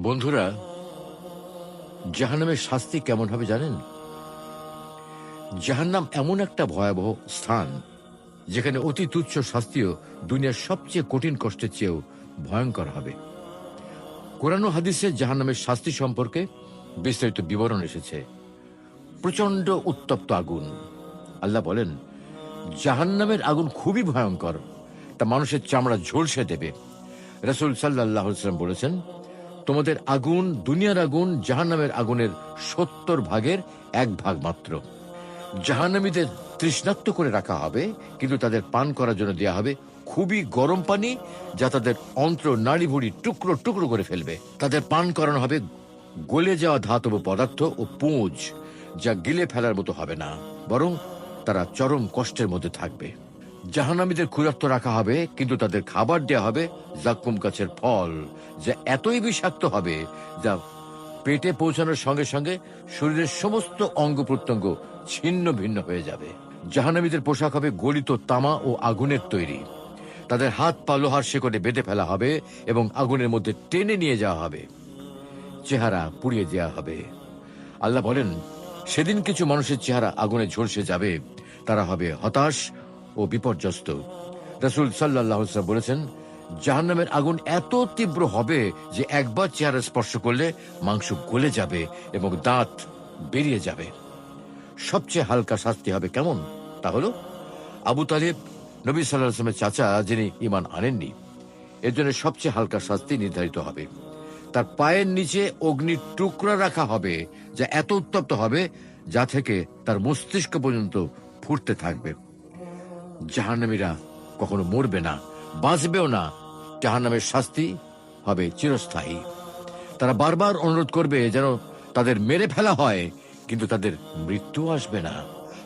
বন্ধুরা, জাহান্নামের শাস্তি কেমন হবে জানেন? জাহান্নাম এমন একটা ভয়াবহ স্থান যেখানে অতি তুচ্ছ শাস্তিও দুনিয়ার সবচেয়ে কঠিন কষ্টের চেয়েও ভয়ঙ্কর হবে। কোরআন ও হাদিসে জাহান্নামের শাস্তি সম্পর্কে বিস্তারিত বিবরণ এসেছে। প্রচন্ড উত্তপ্ত আগুন। আল্লাহ বলেন, জাহান্নামের আগুন খুবই ভয়ঙ্কর, তা মানুষের চামড়া ঝলসে দেবে। রাসূল সাল্লাল্লাহু আলাইহি ওয়াসাল্লাম বলেছেন, তোমাদের আগুন, দুনিয়ার আগুন জাহান্নামের আগুনের 70 ভাগের 1 ভাগ মাত্র। জাহান্নামীদের তৃষ্ণার্ত করে রাখা হবে, কিন্তু তাদের পান করার জন্য দেয়া হবে খুবই গরম পানি, যা তাদের অন্ত্র নাড়িভুড়ি টুকরো টুকরো করে ফেলবে। তাদের পান করানো হবে গলে যাওয়া ধাতব পদার্থ ও পুঁজ, যা গিলে ফেলার মতো হবে না, বরং তারা চরম কষ্টের মধ্যে থাকবে। জাহান্নামীদের ক্ষুধার্ত রাখা হবে, কিন্তু তাদের খাবার দেয়া হবে জাক্কুম গাছের ফল, যা এতই বিষাক্ত হবে যা পেটে পৌঁছানোর সঙ্গে সঙ্গে শরীরের সমস্ত অঙ্গ প্রত্যঙ্গ ছিন্ন ভিন্ন হয়ে যাবে। জাহান্নামীদের পোশাক হবে গলিত তামা ও আগুনের তৈরি। তাদের হাত পা লোহার শেকড়ে বেঁধে ফেলা হবে এবং আগুনের মধ্যে টেনে নিয়ে যাওয়া হবে। চেহারা পুড়িয়ে দেওয়া হবে। আল্লাহ বলেন, সেদিন কিছু মানুষের চেহারা আগুনে ঝলসে যাবে, তারা হবে হতাশ ও বিপর্যস্ত। রাসূল সাল্লাল্লাহু আলাইহি ওয়াসাল্লাম বলেছেন, জাহান্নামের আগুন এত তীব্র হবে যে একবার চেহারা স্পর্শ করলে মাংস গলে যাবে এবং দাঁত বেরিয়ে যাবে। সবচেয়ে হালকা শাস্তি হবে কেমন? তা হলো, আবু তালিব, নবী সাল্লাল্লাহু আলাইহি ওয়াসাল্লামের চাচা, যিনি ঈমান আনেননি, এর জন্য সবচেয়ে হালকা শাস্তি নির্ধারিত হবে। তার পায়ের নিচে অগ্নির টুকরা রাখা হবে, যা এত উত্তপ্ত হবে যা থেকে তার মস্তিষ্ক পর্যন্ত ফুটতে থাকবে। জাহান্নামীরা কখনো মরবে না, বাঁচবেও না। জাহান্নামের শাস্তি হবে চিরস্থায়ী। তারা বারবার অনুরোধ করবে যেন তাদের মেরে ফেলা হয়, কিন্তু তাদের মৃত্যু আসবে না,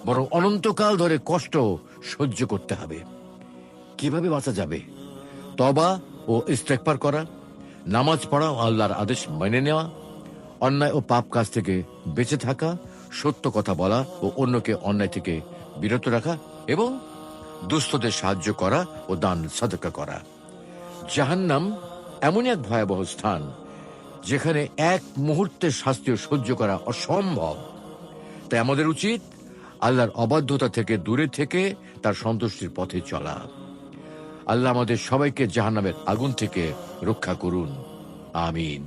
বরং অনন্তকাল ধরে কষ্ট সহ্য করতে হবে। কিভাবে বাঁচা যাবে? তওবা ও ইস্তেগফার করা, নামাজ পড়া ও আল্লাহর আদেশ মেনে নেওয়া, অন্যায় ও পাপ কাজ থেকে বেঁচে থাকা, সত্য কথা বলা ও অন্যকে অন্যায় থেকে বিরত রাখা, এবং দুস্থদের সাহায্য করা ও দান সাদকা করা। জাহান্নাম এমনই এক ভয়াবহ স্থান যেখানে এক মুহূর্তের শাস্তিও সহ্য করা অসম্ভব। তাই আমাদের উচিত আল্লাহর অবাধ্যতা থেকে দূরে থেকে তার সন্তুষ্টির পথে চলা। আল্লাহ আমাদের সবাইকে জাহান্নামের আগুন থেকে রক্ষা করুন। আমিন।